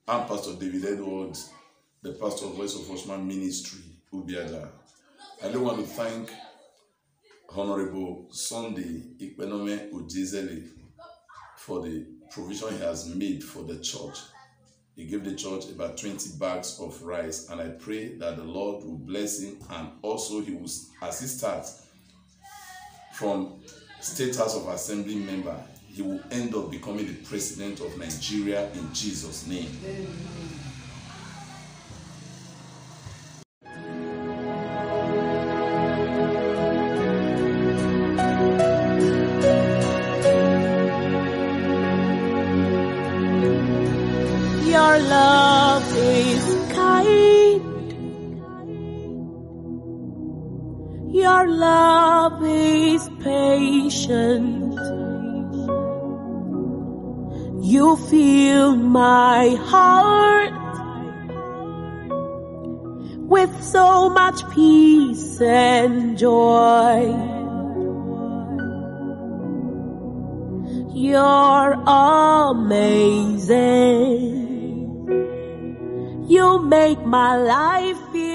I'm Pastor David Edwards, the pastor of Voice of Watchman Ministry, Ubiada. I do want to thank Honorable Sunday Ikpenome Ujizeli for the provision he has made for the church. He gave the church about 20 bags of rice, and I pray that the Lord will bless him, and also he will, as he starts from State House of Assembly member, he will end up becoming the president of Nigeria in Jesus' name. Your love is kind. Your love is patient. You fill my heart with so much peace and joy. You're amazing. You make my life feel